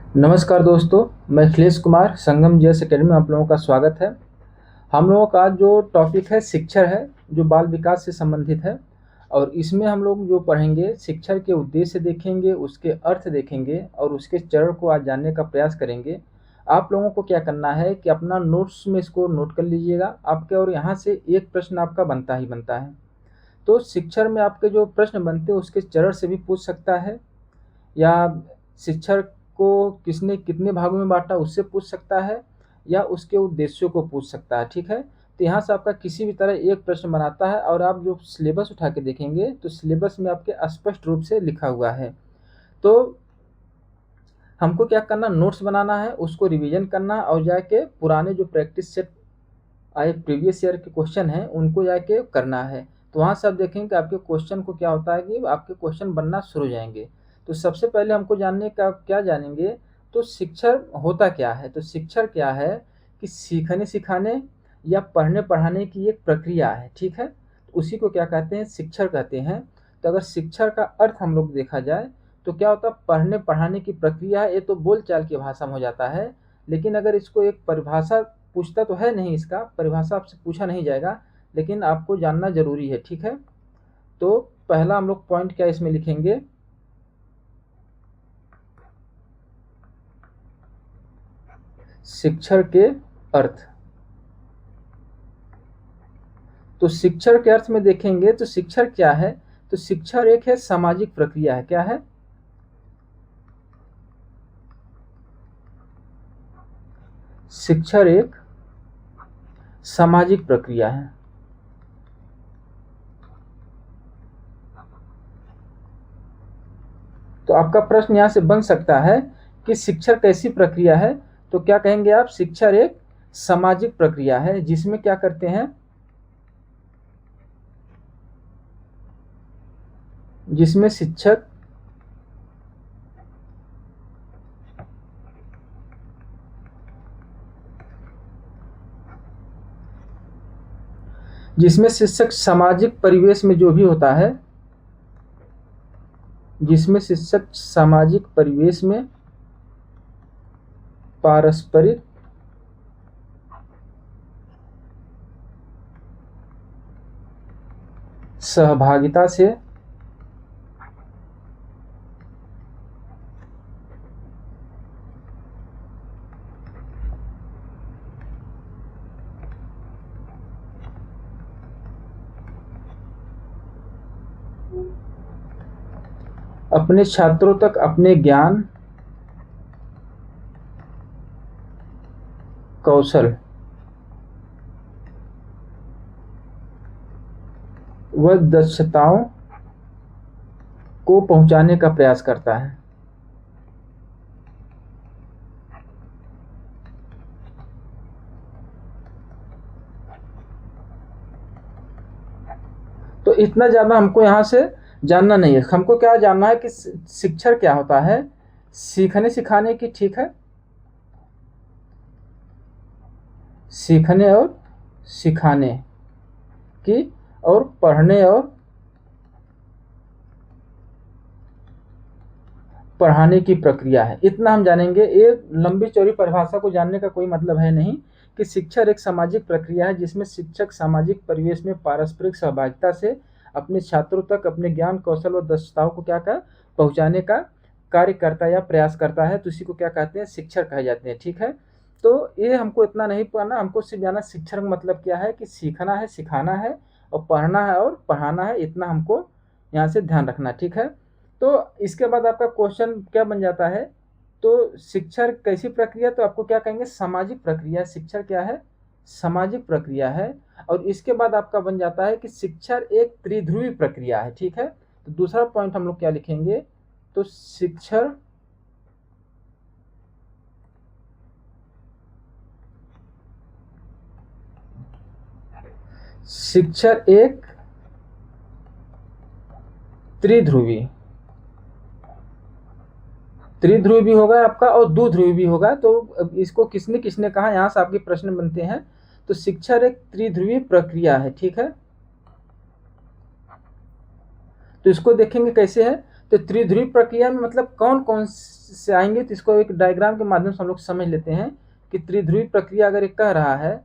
नमस्कार दोस्तों, मैं अखिलेश कुमार संगम जीएस एकेडमी में आप लोगों का स्वागत है। हम लोगों का जो टॉपिक है शिक्षण है, जो बाल विकास से संबंधित है। और इसमें हम लोग जो पढ़ेंगे शिक्षण के उद्देश्य देखेंगे, उसके अर्थ देखेंगे और उसके चरण को आज जानने का प्रयास करेंगे। आप लोगों को क्या करना है कि अपना नोट्स में इसको नोट कर लीजिएगा आपके, और यहाँ से एक प्रश्न आपका बनता ही बनता है। तो शिक्षण में आपके जो प्रश्न बनते हैं उसके चरण से भी पूछ सकता है, या शिक्षण को किसने कितने भागों में बाँटा उससे पूछ सकता है, या उसके उद्देश्यों को पूछ सकता है। ठीक है? तो यहाँ से आपका किसी भी तरह एक प्रश्न बनाता है, और आप जो सिलेबस उठा के देखेंगे तो सिलेबस में आपके स्पष्ट रूप से लिखा हुआ है। तो हमको क्या करना, नोट्स बनाना है, उसको रिवीजन करना और जाके पुराने जो प्रैक्टिस सेट आए प्रीवियस ईयर के क्वेश्चन हैं उनको जाके करना है। तो वहाँ से आप देखेंगे कि आपके क्वेश्चन को क्या होता है कि आपके क्वेश्चन बनना शुरू हो जाएंगे। तो सबसे पहले हमको जानने का क्या जानेंगे, तो शिक्षण होता क्या है। तो शिक्षण क्या है कि सीखने सिखाने या पढ़ने पढ़ाने की एक प्रक्रिया है। ठीक है? तो उसी को क्या कहते हैं, शिक्षण कहते हैं। तो अगर शिक्षण का अर्थ हम लोग देखा जाए तो क्या होता है, पढ़ने पढ़ाने की प्रक्रिया है। ये तो बोलचाल की भाषा में हो जाता है, लेकिन अगर इसको एक परिभाषा पूछता तो है नहीं, इसका परिभाषा आपसे पूछा नहीं जाएगा, लेकिन आपको जानना जरूरी है। ठीक है? तो पहला हम लोग पॉइंट क्या इसमें लिखेंगे, शिक्षण के अर्थ। तो शिक्षण के अर्थ में देखेंगे तो शिक्षण क्या है, तो शिक्षण एक है सामाजिक प्रक्रिया है। क्या है? शिक्षण एक सामाजिक प्रक्रिया है। तो आपका प्रश्न यहां से बन सकता है कि शिक्षण कैसी प्रक्रिया है। तो क्या कहेंगे आप, शिक्षण एक सामाजिक प्रक्रिया है जिसमें क्या करते हैं, जिसमें शिक्षक सामाजिक परिवेश में जो भी होता है, जिसमें शिक्षक सामाजिक परिवेश में पारस्परिक सहभागिता से अपने छात्रों तक अपने ज्ञान, कौशल व दक्षताओं को पहुंचाने का प्रयास करता है। तो इतना ज्यादा हमको यहाँ से जानना नहीं है। हमको क्या जानना है कि शिक्षण क्या होता है, सीखने सिखाने की। ठीक है? सीखने और सिखाने की, और पढ़ने और पढ़ाने की प्रक्रिया है। इतना हम जानेंगे। ये लंबी चौड़ी परिभाषा को जानने का कोई मतलब है नहीं कि शिक्षण एक सामाजिक प्रक्रिया है जिसमें शिक्षक सामाजिक परिवेश में पारस्परिक सहभागिता से अपने छात्रों तक अपने ज्ञान, कौशल और दक्षताओं को क्या कर पहुंचाने का कार्य करता है या प्रयास करता है। तो इसी को क्या कहते हैं, शिक्षण कहे जाते हैं। ठीक है? तो ये हमको इतना नहीं पढ़ना, हमको सिर्फ जाना शिक्षण का मतलब क्या है कि सीखना है, सिखाना है, और पढ़ना है और पढ़ाना है। इतना हमको यहाँ से ध्यान रखना। ठीक है? तो इसके बाद आपका क्वेश्चन क्या बन जाता है, तो शिक्षण कैसी प्रक्रिया, तो आपको क्या कहेंगे, सामाजिक प्रक्रिया। शिक्षण क्या है, सामाजिक प्रक्रिया है। और इसके बाद आपका बन जाता है कि शिक्षण एक त्रिध्रुवी प्रक्रिया है। ठीक है? तो दूसरा पॉइंट हम लोग क्या लिखेंगे, तो शिक्षण एक त्रिध्रुवी त्रिध्रुवी भी होगा आपका और द्विध्रुवी भी होगा। तो इसको किसने किसने कहा, यहां से आपके प्रश्न बनते हैं। तो शिक्षण एक त्रिध्रुवी प्रक्रिया है। ठीक है? तो इसको देखेंगे कैसे है। तो त्रिध्रुवी प्रक्रिया में मतलब कौन कौन से आएंगे, तो इसको एक डायग्राम के माध्यम से हम लोग समझ लेते हैं कि त्रिध्रुवी प्रक्रिया अगर एक कह रहा है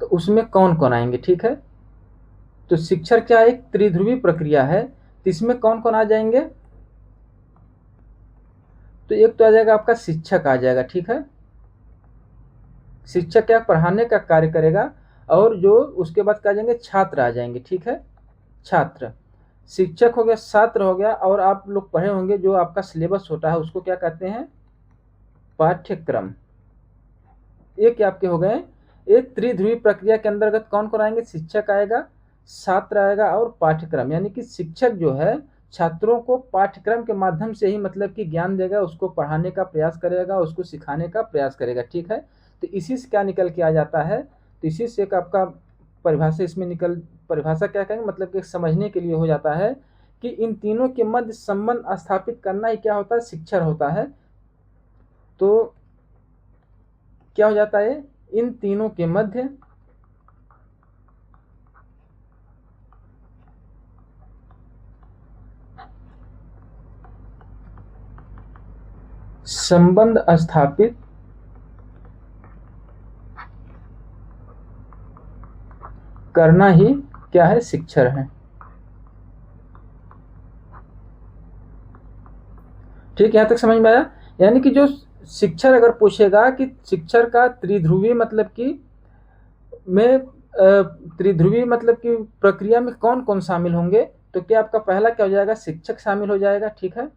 तो उसमें कौन कौन आएंगे। ठीक है, तो शिक्षर क्या एक त्रिध्रुवी प्रक्रिया है, तो इसमें कौन कौन आ जाएंगे। तो एक तो आ जाएगा आपका शिक्षक आ जाएगा। ठीक है, शिक्षक क्या पढ़ाने का कार्य करेगा, और जो उसके बाद क्या आ जाएंगे छात्र आ जाएंगे। ठीक है, छात्र, शिक्षक हो गया, छात्र हो गया, और आप लोग पढ़े होंगे जो आपका सिलेबस होता है उसको क्या कहते हैं, पाठ्यक्रम। ये क्या आपके हो गए, एक त्रिध्रुवी प्रक्रिया के अंतर्गत कौन कौन आएंगे, शिक्षक आएगा, छात्र आएगा और पाठ्यक्रम। यानी कि शिक्षक जो है छात्रों को पाठ्यक्रम के माध्यम से ही मतलब कि ज्ञान देगा, उसको पढ़ाने का प्रयास करेगा, उसको सिखाने का प्रयास करेगा। ठीक है, तो इसी से क्या निकल के आ जाता है, तो इसी से एक आपका परिभाषा इसमें निकल, परिभाषा क्या कहेंगे मतलब कि समझने के लिए हो जाता है कि इन तीनों के मध्य संबंध स्थापित करना ही क्या होता है, शिक्षण होता है। तो क्या हो जाता है, इन तीनों के मध्य संबंध स्थापित करना ही क्या है, शिक्षण है। ठीक, यहां तक समझ में आया। यानी कि जो शिक्षण अगर पूछेगा कि शिक्षण का त्रिध्रुवी मतलब कि में त्रिध्रुवी मतलब कि प्रक्रिया में कौन कौन शामिल होंगे, तो क्या आपका पहला क्या हो जाएगा, शिक्षक शामिल हो जाएगा। ठीक है,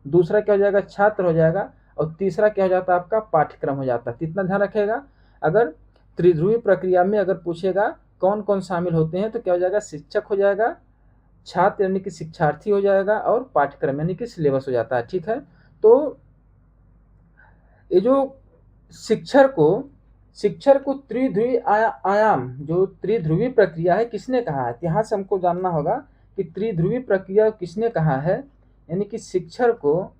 दूसरा क्या हो जाएगा, छात्र हो जाएगा, और तीसरा क्या हो जाता है, आपका पाठ्यक्रम हो जाता है। तो इतना ध्यान रखेगा, अगर त्रिध्रुवी प्रक्रिया में अगर पूछेगा कौन कौन शामिल होते हैं तो क्या हो जाएगा, शिक्षक हो जाएगा, छात्र यानी कि शिक्षार्थी हो जाएगा, और पाठ्यक्रम यानी कि सिलेबस हो जाता है। ठीक है, तो ये जो शिक्षण को त्रिध्रुवी आयाम, जो त्रिध्रुवी प्रक्रिया है किसने कहा है, यहाँ से हमको जानना होगा कि त्रिध्रुवी प्रक्रिया किसने कहा है। यानी कि शिक्षण को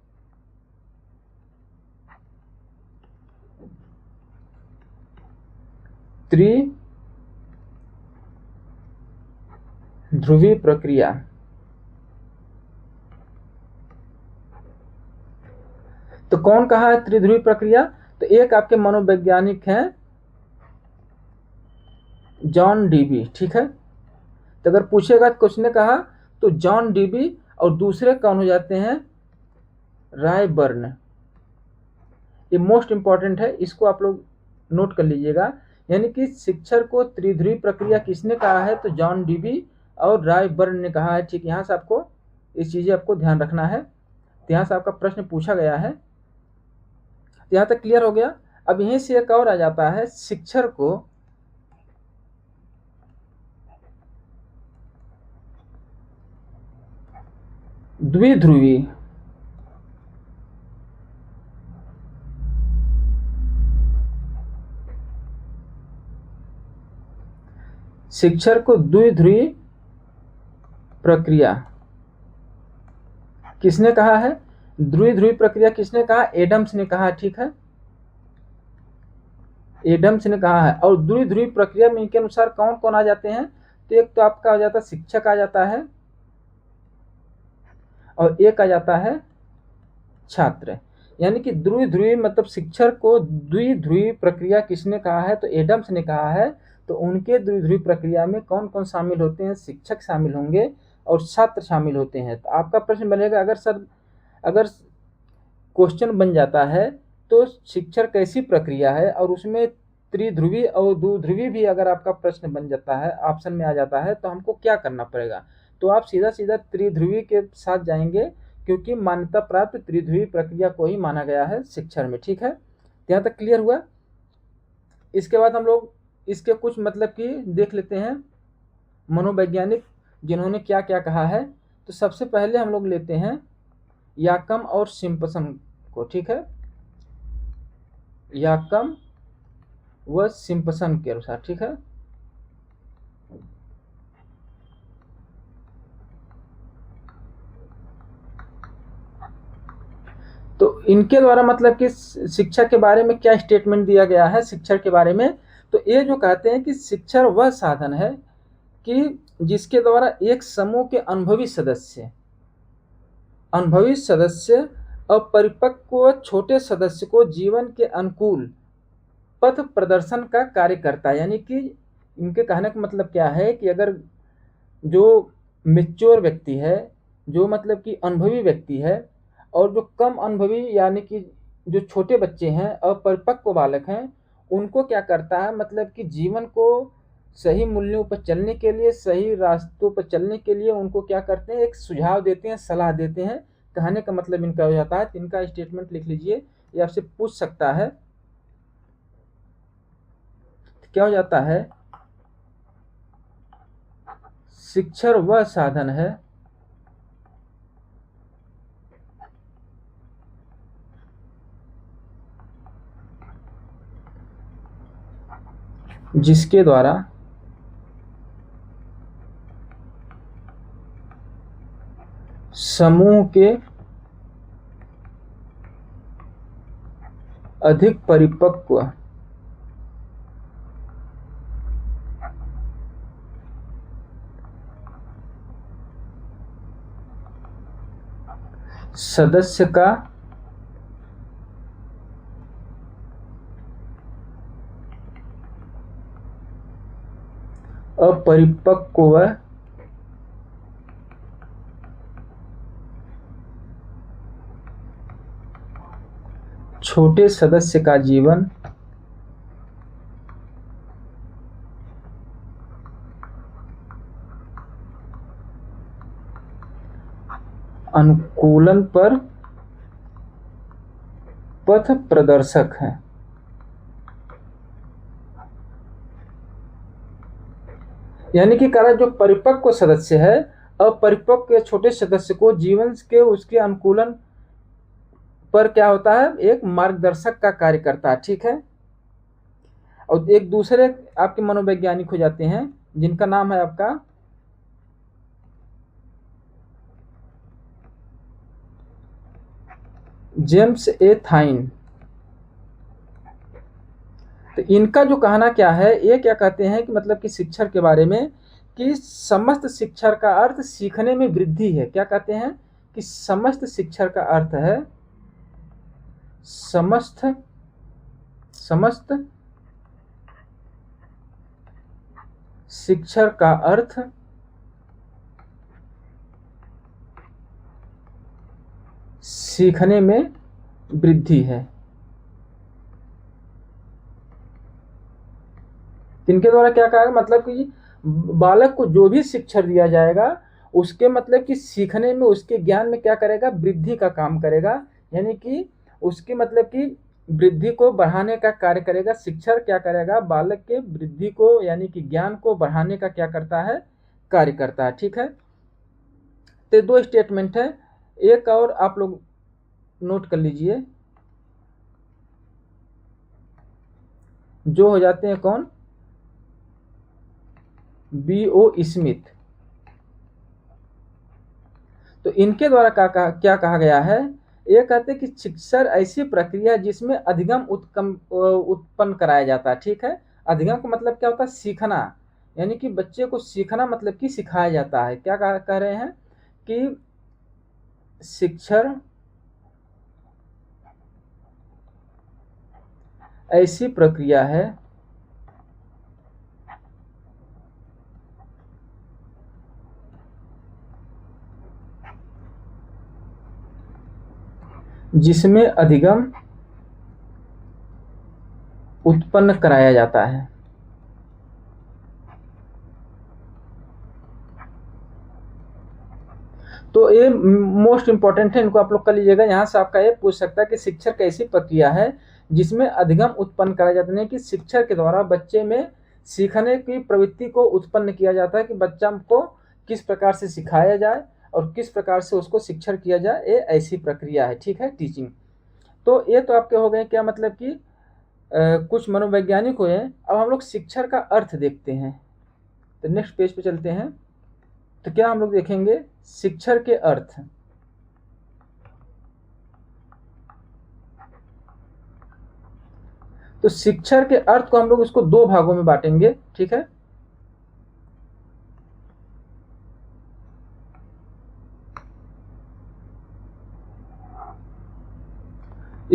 त्रिध्रुवी प्रक्रिया, तो कौन कहा है त्रिध्रुवी प्रक्रिया, तो एक आपके मनोवैज्ञानिक हैं जॉन डीबी। ठीक है, तो अगर पूछेगा तो किसने कहा, तो जॉन डीबी, और दूसरे कौन हो जाते हैं, रायबर्न। ये मोस्ट इंपॉर्टेंट है, इसको आप लोग नोट कर लीजिएगा। यानी कि शिक्षण को त्रिध्रुवी प्रक्रिया किसने कहा है, तो जॉन डीबी और रायबर्न ने कहा है। ठीक, यहाँ से आपको इस चीज़ें आपको ध्यान रखना है। तो यहाँ से आपका प्रश्न पूछा गया है, तो यहाँ तक क्लियर हो गया। अब यहीं से एक और आ जाता है, शिक्षण को द्विध्रुवी शिक्षण को द्विध्रुवी प्रक्रिया किसने कहा है, द्विध्रुवी प्रक्रिया किसने कहा, एडम्स ने कहा। ठीक है, एडम्स ने कहा है। और द्विध्रुवी प्रक्रिया में इनके अनुसार कौन कौन आ जाते हैं, तो एक तो आपका आ जाता है शिक्षक आ जाता है, और एक आ जाता है छात्र। यानी कि द्विध्रुवी मतलब शिक्षण को द्विध्रुवी प्रक्रिया किसने कहा है, तो एडम्स ने कहा है। तो उनके द्विध्रुवी प्रक्रिया में कौन कौन शामिल होते हैं, शिक्षक शामिल होंगे और छात्र शामिल होते हैं। तो आपका प्रश्न बनेगा, अगर सर अगर क्वेश्चन बन जाता है तो शिक्षण कैसी प्रक्रिया है, और उसमें त्रिध्रुवी और द्विध्रुवी भी अगर आपका प्रश्न बन जाता है, ऑप्शन में आ जाता है, तो हमको क्या करना पड़ेगा, तो आप सीधा सीधा त्रिध्रुवी के साथ जाएंगे, क्योंकि मान्यता प्राप्त त्रिध्रुवी प्रक्रिया को ही माना गया है शिक्षण में। ठीक है, यहाँ तक क्लियर हुआ। इसके बाद हम लोग इसके कुछ मतलब कि देख लेते हैं मनोवैज्ञानिक जिन्होंने क्या क्या कहा है। तो सबसे पहले हम लोग लेते हैं याकम और सिम्पसन को। ठीक है, याकम व सिम्पसन के अनुसार। ठीक है, तो इनके द्वारा मतलब कि शिक्षा के बारे में क्या स्टेटमेंट दिया गया है शिक्षण के बारे में। तो ये जो कहते हैं कि शिक्षण वह साधन है कि जिसके द्वारा एक समूह के अनुभवी सदस्य अपरिपक्व छोटे सदस्य को जीवन के अनुकूल पथ प्रदर्शन का कार्य करता है। यानी कि इनके कहने का मतलब क्या है कि अगर जो मैच्योर व्यक्ति है, जो मतलब कि अनुभवी व्यक्ति है, और जो कम अनुभवी यानी कि जो छोटे बच्चे हैं, अपरिपक्व बालक हैं, उनको क्या करता है, मतलब कि जीवन को सही मूल्यों पर चलने के लिए, सही रास्तों पर चलने के लिए उनको क्या करते हैं, एक सुझाव देते हैं, सलाह देते हैं। कहने का मतलब इनका हो जाता है। इनका स्टेटमेंट लिख लीजिए, ये आपसे पूछ सकता है। क्या हो जाता है, शिक्षण वह साधन है जिसके द्वारा समूह के अधिक परिपक्व सदस्य का अपरिपक्व छोटे सदस्य का जीवन अनुकूलन पर पथ प्रदर्शक है। यानी कि कारण जो परिपक्व सदस्य है, अपरिपक्व छोटे सदस्य को जीवन के उसके अनुकूलन पर क्या होता है, एक मार्गदर्शक का कार्य करता है। ठीक है। और एक दूसरे आपके मनोवैज्ञानिक हो जाते हैं, जिनका नाम है आपका जेम्स ए थाइन। तो इनका जो कहना क्या है, ये क्या कहते हैं कि मतलब कि शिक्षण के बारे में, कि समस्त शिक्षण का अर्थ सीखने में वृद्धि है। क्या कहते हैं कि समस्त शिक्षण का अर्थ है, समस्त शिक्षण का अर्थ सीखने में वृद्धि है। इनके द्वारा क्या कहा, मतलब कि बालक को जो भी शिक्षा दिया जाएगा उसके मतलब कि सीखने में, उसके ज्ञान में क्या करेगा, वृद्धि का काम करेगा। यानी कि उसकी मतलब कि वृद्धि को बढ़ाने का कार्य करेगा। शिक्षण क्या करेगा, बालक के वृद्धि को यानी कि ज्ञान को बढ़ाने का क्या करता है, कार्य करता है। ठीक है। तो दो स्टेटमेंट है, एक और आप लोग नोट कर लीजिए, जो हो जाते हैं कौन, B.O. स्मिथ। तो इनके द्वारा क्या कहा गया है, ये कहते हैं कि शिक्षण ऐसी प्रक्रिया है जिसमें अधिगम उत्पन्न कराया जाता है। ठीक है। अधिगम का मतलब क्या होता है, सीखना। यानी कि बच्चे को सीखना मतलब कि सिखाया जाता है। क्या कह रहे हैं कि शिक्षण ऐसी प्रक्रिया है जिसमें अधिगम उत्पन्न कराया जाता है। तो ये मोस्ट इंपॉर्टेंट है, इनको आप लोग कर लीजिएगा। यहाँ से आपका ये पूछ सकता है कि शिक्षण कैसी प्रक्रिया है जिसमें अधिगम उत्पन्न कराया जाता है, कि शिक्षण के द्वारा बच्चे में सीखने की प्रवृत्ति को उत्पन्न किया जाता है, कि बच्चा को किस प्रकार से सिखाया जाए और किस प्रकार से उसको शिक्षण किया जाए, ये ऐसी प्रक्रिया है। ठीक है, टीचिंग। तो ये तो आपके हो गए क्या, मतलब कि कुछ मनोवैज्ञानिक हुए। अब हम लोग शिक्षण का अर्थ देखते हैं। तो नेक्स्ट पेज पे चलते हैं। तो क्या हम लोग देखेंगे, शिक्षण के अर्थ। तो शिक्षण के अर्थ को हम लोग इसको दो भागों में बांटेंगे। ठीक है।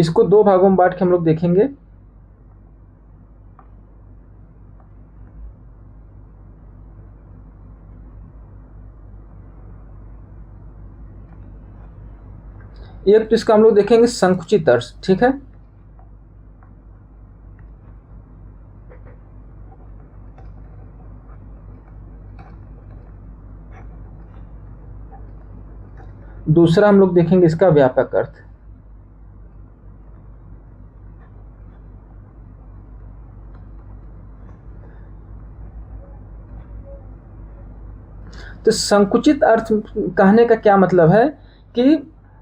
इसको दो भागों में बांट के हम लोग देखेंगे। एक तो इसका हम लोग देखेंगे संकुचित अर्थ, ठीक है। दूसरा हम लोग देखेंगे इसका व्यापक अर्थ। तो संकुचित अर्थ कहने का क्या मतलब है कि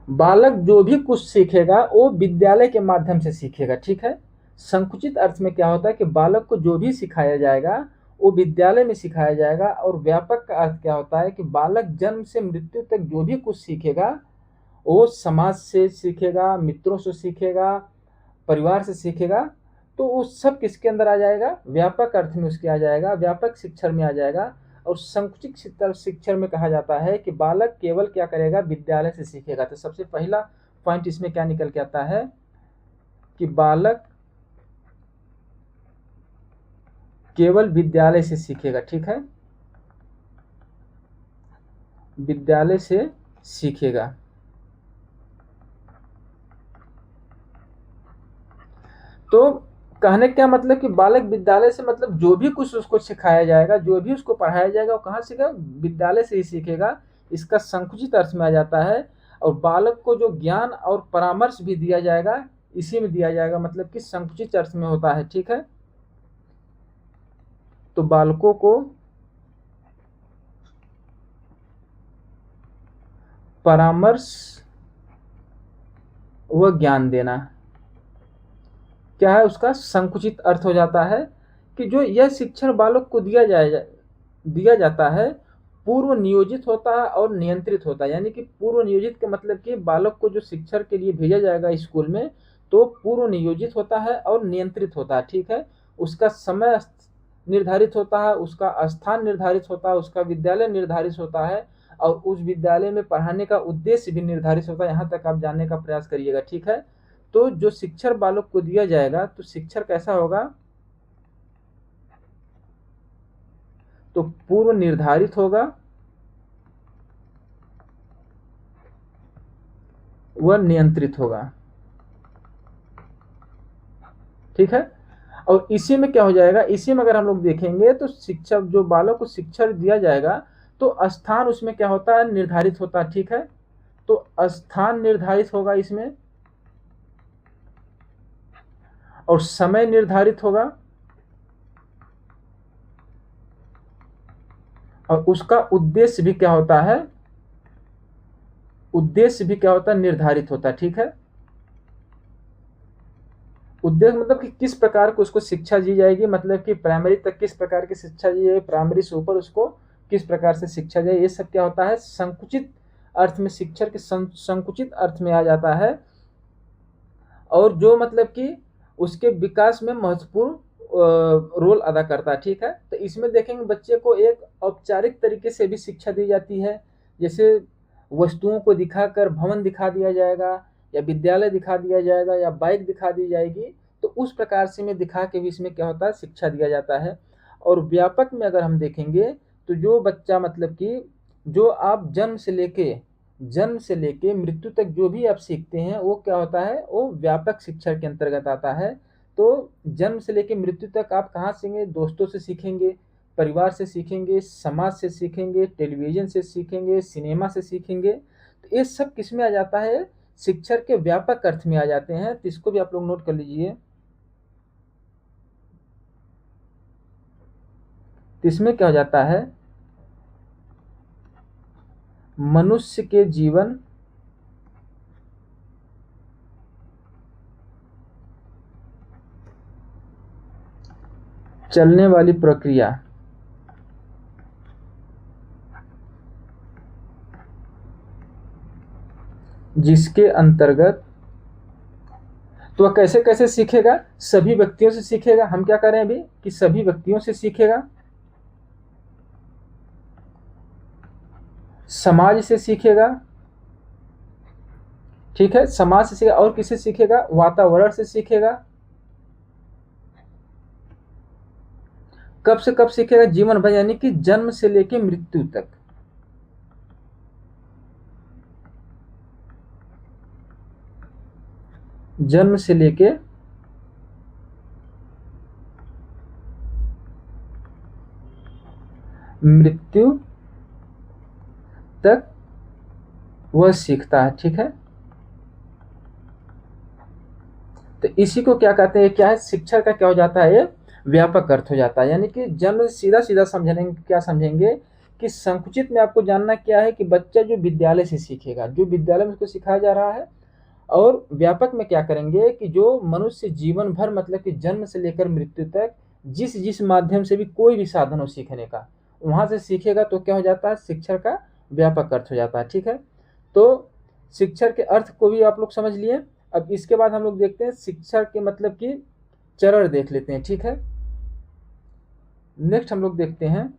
बालक जो भी कुछ सीखेगा वो विद्यालय के माध्यम से सीखेगा, ठीक है। संकुचित अर्थ में क्या होता है कि बालक को जो भी सिखाया जाएगा वो विद्यालय में सिखाया जाएगा। और व्यापक का अर्थ क्या होता है कि बालक जन्म से मृत्यु तक जो भी कुछ सीखेगा वो समाज से सीखेगा, मित्रों से सीखेगा, परिवार से सीखेगा। तो वो सब किसके अंदर आ जाएगा? व्यापक अर्थ में उसके आ जाएगा, व्यापक शिक्षण में आ जाएगा। और संकुचित शिक्षण में कहा जाता है कि बालक केवल क्या करेगा? विद्यालय से सीखेगा। तो सबसे पहला पॉइंट इसमें क्या निकल के आता है कि बालक केवल विद्यालय से सीखेगा, ठीक है, विद्यालय से सीखेगा। तो कहने का क्या मतलब कि बालक विद्यालय से मतलब जो भी कुछ उसको सिखाया जाएगा, जो भी उसको पढ़ाया जाएगा, वो कहाँ सीखेगा? विद्यालय से ही सीखेगा। इसका संकुचित अर्थ में आ जाता है। और बालक को जो ज्ञान और परामर्श भी दिया जाएगा इसी में दिया जाएगा, मतलब कि संकुचित अर्थ में होता है, ठीक है। तो बालकों को परामर्श व ज्ञान देना क्या है? उसका संकुचित अर्थ हो जाता है कि जो यह शिक्षण बालक को दिया जाता है पूर्व नियोजित होता है और नियंत्रित होता है। यानी कि पूर्व नियोजित का मतलब कि बालक को जो शिक्षण के लिए भेजा जाएगा स्कूल में, तो पूर्व नियोजित होता है और नियंत्रित होता है, ठीक है। उसका समय निर्धारित होता है, उसका स्थान निर्धारित होता है, उसका विद्यालय निर्धारित होता है, और उस विद्यालय में पढ़ाने का उद्देश्य भी निर्धारित होता है। यहाँ तक आप जानने का प्रयास करिएगा, ठीक है। तो जो शिक्षण बालक को दिया जाएगा, तो शिक्षण कैसा होगा? तो पूर्व निर्धारित होगा, वह नियंत्रित होगा, ठीक है। और इसी में क्या हो जाएगा? इसी में अगर हम लोग देखेंगे तो शिक्षक जो बालक को शिक्षण दिया जाएगा तो स्थान उसमें क्या होता है? निर्धारित होता है, ठीक है। तो स्थान निर्धारित होगा इसमें, और समय निर्धारित होगा, और उसका उद्देश्य भी क्या होता है? उद्देश्य भी क्या होता है? निर्धारित होता है, ठीक है। उद्देश्य मतलब कि किस प्रकार को उसको शिक्षा दी जाएगी, मतलब कि प्राइमरी तक किस प्रकार की शिक्षा दी जाएगी, प्राइमरी से ऊपर उसको किस प्रकार से शिक्षा जाए, ये सब क्या होता है? संकुचित अर्थ में, शिक्षण के संकुचित अर्थ में आ जाता है। और जो मतलब कि उसके विकास में महत्वपूर्ण रोल अदा करता है, ठीक है। तो इसमें देखेंगे बच्चे को एक औपचारिक तरीके से भी शिक्षा दी जाती है, जैसे वस्तुओं को दिखाकर भवन दिखा दिया जाएगा, या विद्यालय दिखा दिया जाएगा, या बाइक दिखा दी जाएगी। तो उस प्रकार से में दिखा के भी इसमें क्या होता है? शिक्षा दिया जाता है। और व्यापक में अगर हम देखेंगे तो जो बच्चा मतलब कि जो आप जन्म से लेके मृत्यु तक जो भी आप सीखते हैं वो क्या होता है? वो व्यापक शिक्षा के अंतर्गत आता है। तो जन्म से लेके मृत्यु तक आप कहाँ सीखेंगे? दोस्तों से सीखेंगे, परिवार से सीखेंगे, समाज से सीखेंगे, टेलीविजन से सीखेंगे, सिनेमा से सीखेंगे। तो ये सब किस में आ जाता है? शिक्षण के व्यापक अर्थ में आ जाते हैं। तो इसको भी आप लोग नोट कर लीजिए। तो इसमें क्या हो जाता है? मनुष्य के जीवन चलने वाली प्रक्रिया जिसके अंतर्गत, तो वह कैसे कैसे सीखेगा? सभी व्यक्तियों से सीखेगा। हम क्या करें अभी कि सभी व्यक्तियों से सीखेगा, समाज से सीखेगा, ठीक है, समाज से सीखेगा और किससे सीखेगा, वातावरण से सीखेगा। कब से कब सीखेगा, जीवन भर, यानी कि जन्म से लेकर मृत्यु तक। जन्म से लेके मृत्यु तक वह सीखता है। ठीक है, तो इसी को क्या कहते हैं, क्या है, शिक्षा का क्या हो जाता है, ये व्यापक अर्थ हो जाता है। यानी कि जन्म सीधा सीधा समझेंगे, क्या समझेंगे कि संकुचित में आपको जानना क्या है कि बच्चा जो विद्यालय से सीखेगा, जो विद्यालय में उसको सिखाया जा रहा है, और व्यापक में क्या करेंगे कि जो मनुष्य जीवन भर मतलब कि जन्म से लेकर मृत्यु तक जिस जिस माध्यम से भी कोई भी साधन हो सीखने का, वहां से सीखेगा, तो क्या हो जाता है, शिक्षा का व्यापक अर्थ हो जाता है। ठीक है, तो शिक्षा के अर्थ को भी आप लोग समझ लिए। अब इसके बाद हम लोग देखते हैं शिक्षा के मतलब कि चरण देख लेते हैं। ठीक है, नेक्स्ट हम लोग देखते हैं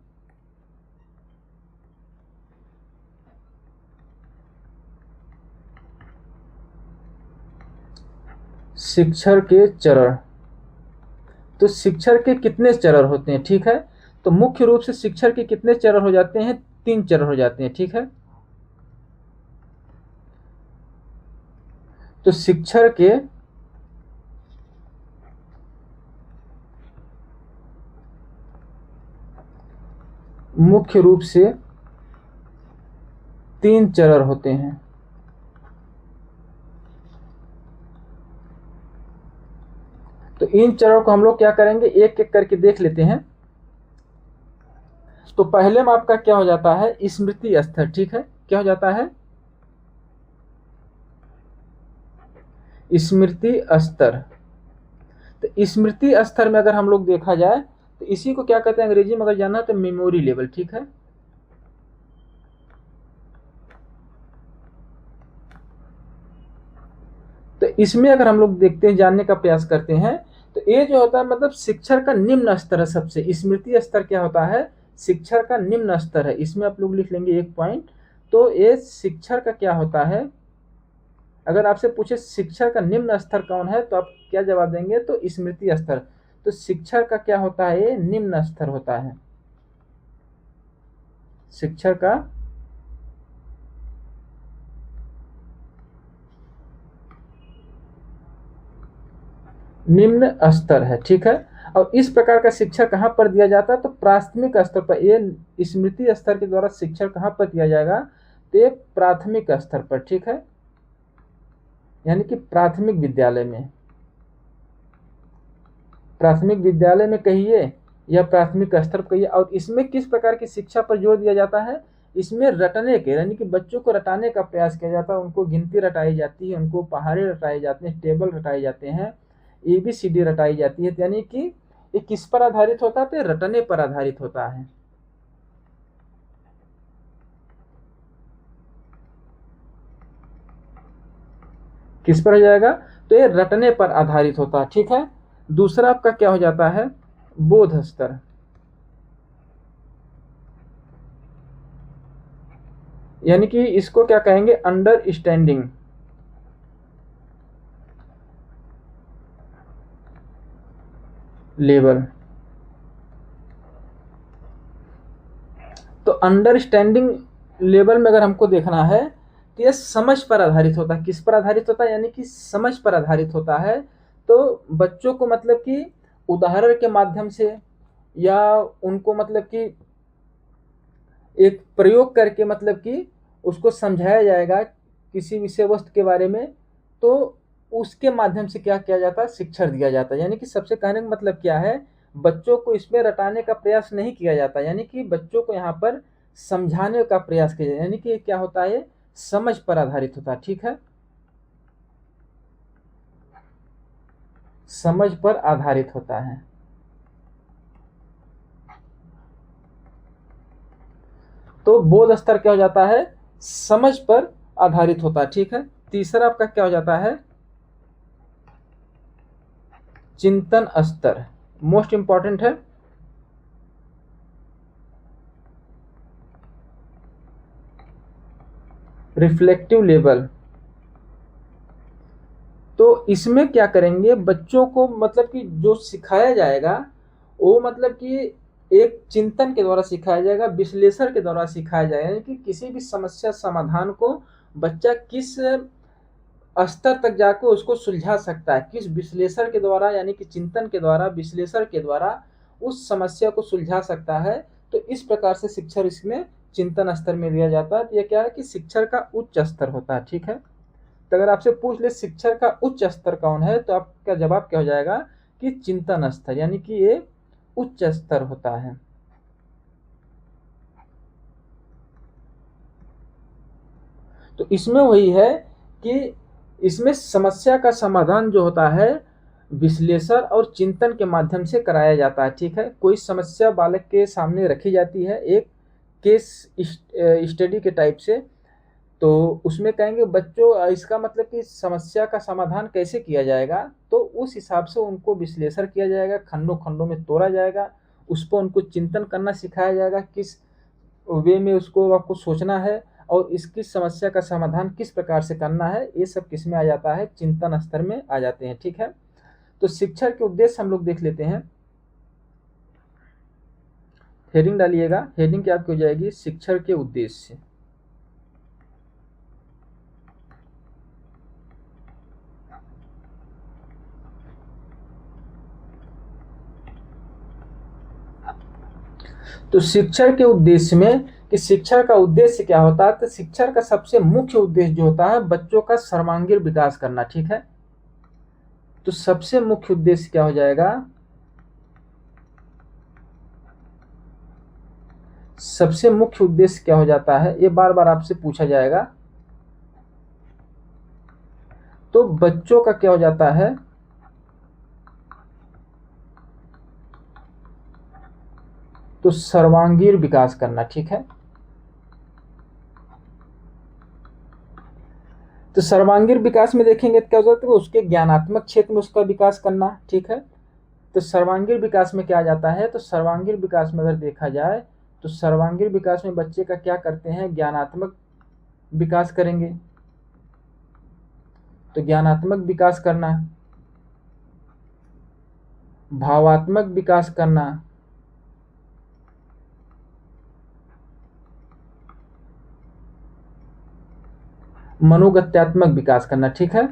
शिक्षण के चरण। तो शिक्षण के कितने चरण होते हैं, ठीक है, तो मुख्य रूप से शिक्षण के कितने चरण हो जाते हैं, 3 चरण हो जाते हैं। ठीक है, तो शिक्षण के मुख्य रूप से 3 चरण होते हैं। तो इन चरणों को हम लोग क्या करेंगे, एक एक करके देख लेते हैं। तो पहले में आपका क्या हो जाता है, स्मृति स्तर। ठीक है, क्या हो जाता है, स्मृति स्तर। तो स्मृति स्तर में अगर हम लोग देखा जाए तो इसी को क्या कहते हैं, अंग्रेजी में अगर जानना तो मेमोरी लेवल। ठीक है, तो इसमें अगर हम लोग देखते हैं, जानने का प्रयास करते हैं, तो ये जो होता है मतलब शिक्षण का निम्न स्तर है। सबसे स्मृति स्तर क्या होता है, शिक्षण का निम्न स्तर है। इसमें आप लोग लिख लेंगे एक पॉइंट। तो ये शिक्षण का क्या होता है, अगर आपसे पूछे शिक्षण का निम्न स्तर कौन है तो आप क्या जवाब देंगे, तो स्मृति स्तर। तो शिक्षण का क्या होता है, ये निम्न स्तर होता है। शिक्षण का निम्न स्तर है। ठीक है, और इस प्रकार का शिक्षा कहाँ पर दिया जाता है, तो प्राथमिक स्तर पर। ये स्मृति स्तर के द्वारा शिक्षण कहाँ पर दिया जाएगा, तो ये प्राथमिक स्तर पर। ठीक है, यानी कि प्राथमिक विद्यालय में, प्राथमिक विद्यालय में कहिए या प्राथमिक स्तर पर कहिए। और इसमें किस प्रकार की शिक्षा पर जोर दिया जाता है, इसमें रटने के, यानी कि बच्चों को रटाने का प्रयास किया जाता है। उनको गिनती रटाई जाती है, उनको पहाड़े रटाए जाते हैं, टेबल रटाए जाते हैं, ABCD रटाई जाती है। यानी कि ये किस पर आधारित होता है, तो रटने पर आधारित होता है। किस पर हो जाएगा, तो ये रटने पर आधारित होता है। ठीक है, दूसरा आपका क्या हो जाता है, बोध स्तर। यानी कि इसको क्या कहेंगे, अंडरस्टैंडिंग लेवल। तो अंडरस्टैंडिंग लेवल में अगर हमको देखना है तो ये समझ पर आधारित होता है। किस पर आधारित होता है, यानी कि समझ पर आधारित होता है। तो बच्चों को मतलब कि उदाहरण के माध्यम से, या उनको मतलब कि एक प्रयोग करके मतलब कि उसको समझाया जाएगा किसी विषय वस्तु के बारे में, तो उसके माध्यम से क्या किया जाता है, शिक्षण दिया जाता है। यानी कि सबसे कहने का मतलब क्या है, बच्चों को इसमें रटाने का प्रयास नहीं किया जाता, यानी कि बच्चों को यहाँ पर समझाने का प्रयास किया जाए। यानी कि क्या होता है, समझ पर आधारित होता है। ठीक है, समझ पर आधारित होता है। तो बोध स्तर क्या हो जाता है, समझ पर आधारित होता है। ठीक है, तीसरा आपका क्या हो जाता है, चिंतन स्तर, मोस्ट इंपॉर्टेंट है। रिफ्लेक्टिव लेवल, तो इसमें क्या करेंगे, बच्चों को मतलब कि जो सिखाया जाएगा वो मतलब कि एक चिंतन के द्वारा सिखाया जाएगा, विश्लेषण के द्वारा सिखाया जाएगा, यानी कि किसी भी समस्या समाधान को बच्चा किस स्तर तक जाकर उसको सुलझा सकता है, किस विश्लेषण के द्वारा यानी कि चिंतन के द्वारा, विश्लेषण के द्वारा उस समस्या को सुलझा सकता है। तो इस प्रकार से शिक्षण इसमें चिंतन स्तर में दिया जाता है। तो ये क्या है कि शिक्षण का उच्च स्तर होता है। ठीक है, तो अगर आपसे पूछ ले शिक्षण का उच्च स्तर कौन है, तो आपका जवाब क्या हो जाएगा कि चिंतन स्तर, यानी कि ये उच्च स्तर होता है। तो इसमें वही है कि इसमें समस्या का समाधान जो होता है विश्लेषण और चिंतन के माध्यम से कराया जाता है। ठीक है, कोई समस्या बालक के सामने रखी जाती है एक केस स्टडी के टाइप से, तो उसमें कहेंगे बच्चों इसका मतलब कि समस्या का समाधान कैसे किया जाएगा, तो उस हिसाब से उनको विश्लेषण किया जाएगा, खंडों खंडों में तोड़ा जाएगा, उस पर उनको चिंतन करना सिखाया जाएगा, किस वे में उसको आपको सोचना है और इसकी समस्या का समाधान किस प्रकार से करना है, ये सब किस में आ जाता है, चिंतन स्तर में आ जाते हैं। ठीक है, तो शिक्षण के उद्देश्य हम लोग देख लेते हैं। हेडिंग डालिएगा, हेडिंग क्या आपकी हो जाएगी, शिक्षण के उद्देश्य। तो शिक्षण के उद्देश्य में कि शिक्षण का उद्देश्य क्या होता है, तो शिक्षण का सबसे मुख्य उद्देश्य जो होता है बच्चों का सर्वांगीण विकास करना। ठीक है, तो सबसे मुख्य उद्देश्य क्या हो जाएगा, सबसे मुख्य उद्देश्य क्या हो जाता है, ये बार बार आपसे पूछा जाएगा। तो बच्चों का क्या हो जाता है, तो सर्वांगीण विकास करना। ठीक है, तो सर्वांगीण विकास में देखेंगे तो क्या हो जाता है, उसके ज्ञानात्मक क्षेत्र में उसका विकास करना। ठीक है, तो सर्वांगीण विकास में क्या आ जाता है, तो सर्वांगीण विकास में अगर देखा जाए तो सर्वांगीण विकास में बच्चे का क्या करते हैं, ज्ञानात्मक विकास करेंगे। तो ज्ञानात्मक विकास करना, भावात्मक विकास करना, मनोगत्यात्मक विकास करना। ठीक है,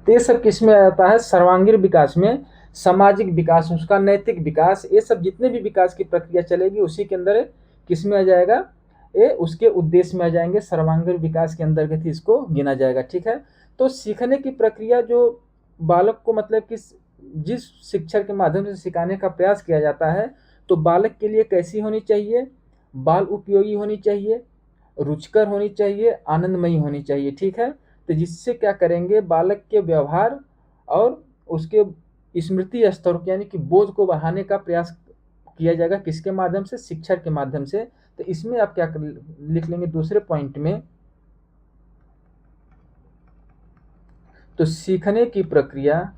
तो ये सब किस में आ जाता है, सर्वांगीण विकास में। सामाजिक विकास, उसका नैतिक विकास, ये सब जितने भी विकास की प्रक्रिया चलेगी उसी के अंदर किस में आ जाएगा, ये उसके उद्देश्य में आ जाएंगे, सर्वांगीण विकास के अंतर्गत ही इसको गिना जाएगा। ठीक है, तो सीखने की प्रक्रिया जो बालक को मतलब कि जिस शिक्षण के माध्यम से सिखाने का प्रयास किया जाता है, तो बालक के लिए कैसी होनी चाहिए, बाल उपयोगी होनी चाहिए, रुचिकर होनी चाहिए, आनंदमयी होनी चाहिए। ठीक है, तो जिससे क्या करेंगे, बालक के व्यवहार और उसके स्मृति स्तर यानी कि बोध को बढ़ाने का प्रयास किया जाएगा, किसके माध्यम से, शिक्षण के माध्यम से। तो इसमें आप क्या लिख लेंगे दूसरे पॉइंट में, तो सीखने की प्रक्रिया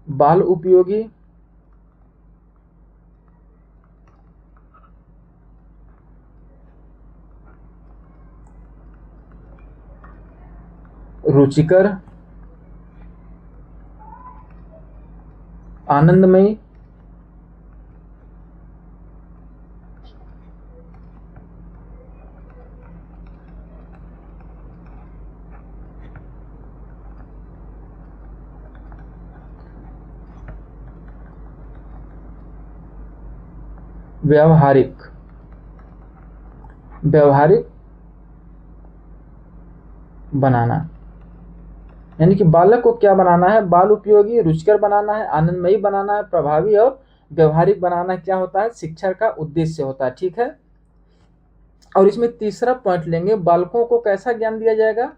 बाल उपयोगी, रुचिकर, आनंदमयी, व्यवहारिक, व्यवहारिक बनाना, यानी कि बालक को क्या बनाना है, बाल उपयोगी, रुचिकर बनाना है, आनंदमयी बनाना है, प्रभावी और व्यवहारिक बनाना क्या होता है, शिक्षण का उद्देश्य होता है। ठीक है, और इसमें तीसरा पॉइंट लेंगे, बालकों को कैसा ज्ञान दिया जाएगा,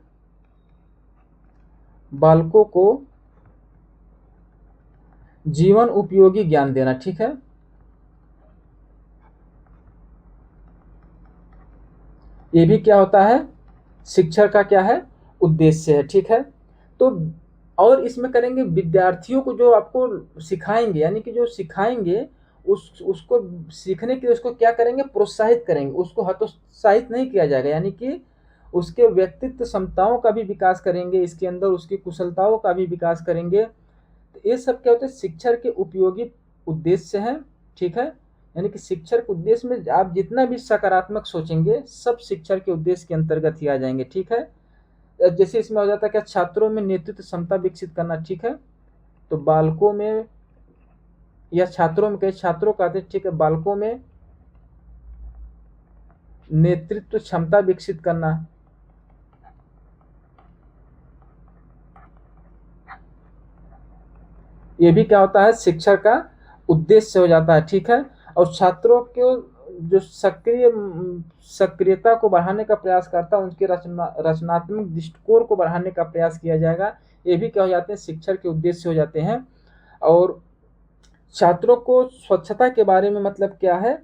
बालकों को जीवन उपयोगी ज्ञान देना। ठीक है, ये भी क्या होता है, शिक्षण का क्या है, उद्देश्य है। ठीक है, तो और इसमें करेंगे विद्यार्थियों को जो आपको सिखाएंगे, यानी कि जो सिखाएंगे उसको सीखने के लिए उसको क्या करेंगे, प्रोत्साहित करेंगे, उसको हतोत्साहित नहीं किया जाएगा, यानी कि उसके व्यक्तित्व क्षमताओं का भी विकास करेंगे, इसके अंदर उसकी कुशलताओं का भी विकास करेंगे। तो ये सब क्या होता है, शिक्षण के उपयोगी उद्देश्य हैं। ठीक है, यानी कि शिक्षण के उद्देश्य में आप जितना भी सकारात्मक सोचेंगे सब शिक्षण के उद्देश्य के अंतर्गत ही आ जाएंगे। ठीक है, जैसे इसमें हो जाता है क्या, छात्रों में नेतृत्व क्षमता विकसित करना। ठीक है, तो बालकों में या छात्रों में, कई छात्रों का आते, ठीक है, बालकों में नेतृत्व क्षमता विकसित करना। ये भी क्या होता है, शिक्षण का उद्देश्य हो जाता है। ठीक है, और छात्रों को जो सक्रियता को बढ़ाने का प्रयास करता है, उनके रचनात्मक दृष्टिकोण को बढ़ाने का प्रयास किया जाएगा। ये भी क्या हो जाते हैं, शिक्षण के उद्देश्य हो जाते हैं। और छात्रों को स्वच्छता के बारे में मतलब क्या है,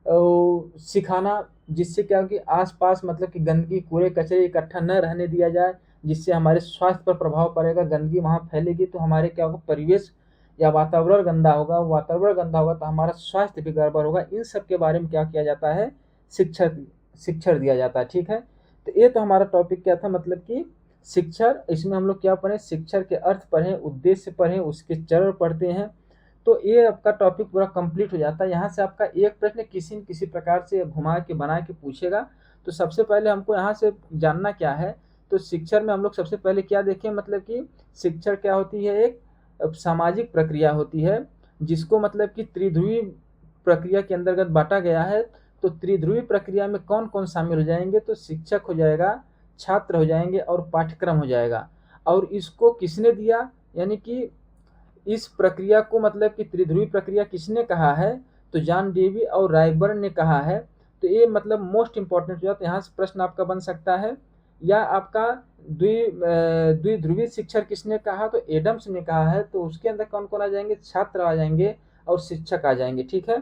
सिखाना, जिससे क्या हो कि आसपास मतलब कि गंदगी कूड़े कचरे इकट्ठा न रहने दिया जाए, जिससे हमारे स्वास्थ्य पर प्रभाव पड़ेगा। गंदगी वहाँ फैलेगी तो हमारे क्या होगा, परिवेश या वातावरण गंदा होगा, वातावरण गंदा होगा तो हमारा स्वास्थ्य भी गड़बड़ होगा। इन सब के बारे में क्या किया जाता है, शिक्षण दिया जाता है। ठीक है, तो ये तो हमारा टॉपिक क्या था, मतलब कि शिक्षण। इसमें हम लोग क्या पढ़े, शिक्षण के अर्थ पढ़े, उद्देश्य पढ़े, उसके चरण पढ़ते हैं। तो ये आपका टॉपिक पूरा कंप्लीट हो जाता है। यहाँ से आपका एक प्रश्न किसी न किसी प्रकार से घुमा के बना के पूछेगा। तो सबसे पहले हमको यहाँ से जानना क्या है, तो शिक्षण में हम लोग सबसे पहले क्या देखें, मतलब कि शिक्षण क्या होती है, एक सामाजिक प्रक्रिया होती है, जिसको मतलब कि त्रिध्रुवी प्रक्रिया के अंतर्गत बांटा गया है। तो त्रिध्रुवी प्रक्रिया में कौन कौन शामिल हो जाएंगे, तो शिक्षक हो जाएगा, छात्र हो जाएंगे और पाठ्यक्रम हो जाएगा। और इसको किसने दिया, यानी कि इस प्रक्रिया को मतलब कि त्रिध्रुवी प्रक्रिया किसने कहा है, तो जॉन डेवी और रायबर्न ने कहा है। तो ये मतलब मोस्ट इंपॉर्टेंट हो जाता है। यहाँ से प्रश्न आपका बन सकता है, या आपका द्विध्रुवी शिक्षण किसने कहा, तो एडम्स ने कहा है। तो उसके अंदर कौन कौन आ जाएंगे, छात्र आ जाएंगे और शिक्षक आ जाएंगे। ठीक है,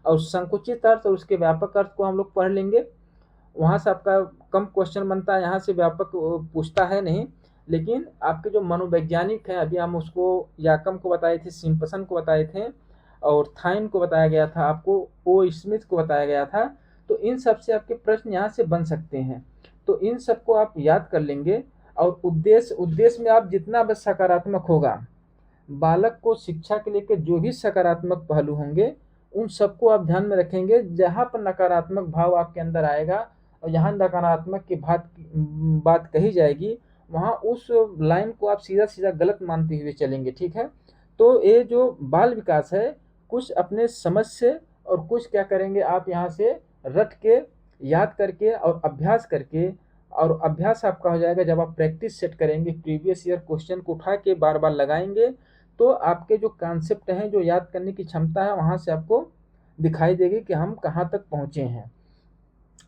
और संकुचित अर्थ और उसके व्यापक अर्थ को हम लोग पढ़ लेंगे। वहाँ से आपका कम क्वेश्चन बनता है, यहाँ से व्यापक पूछता है नहीं। लेकिन आपके जो मनोवैज्ञानिक हैं, अभी हम उसको याकम को बताए थे, सिम्पसन को बताए थे, और थाइन को बताया गया था, आपको ओ स्मिथ को बताया गया था। तो इन सब से आपके प्रश्न यहाँ से बन सकते हैं। तो इन सबको आप याद कर लेंगे। और उद्देश्य में आप जितना बस सकारात्मक होगा, बालक को शिक्षा के लेकर जो भी सकारात्मक पहलू होंगे उन सबको आप ध्यान में रखेंगे। जहाँ पर नकारात्मक भाव आपके अंदर आएगा और जहाँ नकारात्मक की बात कही जाएगी, वहाँ उस लाइन को आप सीधा सीधा गलत मानते हुए चलेंगे। ठीक है, तो ये जो बाल विकास है, कुछ अपने समझ से और कुछ क्या करेंगे आप यहाँ से रट के, याद करके और अभ्यास करके। और अभ्यास आपका हो जाएगा जब आप प्रैक्टिस सेट करेंगे, प्रीवियस ईयर क्वेश्चन को उठा के बार बार लगाएंगे, तो आपके जो कॉन्सेप्ट हैं, जो याद करने की क्षमता है, वहाँ से आपको दिखाई देगी कि हम कहाँ तक पहुँचे हैं।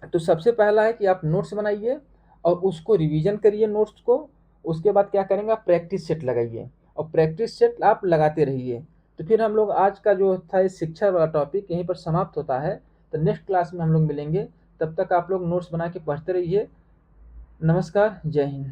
तो सबसे पहला है कि आप नोट्स बनाइए और उसको रिवीजन करिए नोट्स को। उसके बाद क्या करेंगे, आप प्रैक्टिस सेट लगाइए और प्रैक्टिस सेट आप लगाते रहिए। तो फिर हम लोग आज का जो था इस शिक्षा वाला टॉपिक यहीं पर समाप्त होता है। तो नेक्स्ट क्लास में हम लोग मिलेंगे, तब तक आप लोग नोट्स बना के पढ़ते रहिए। नमस्कार, जय हिंद।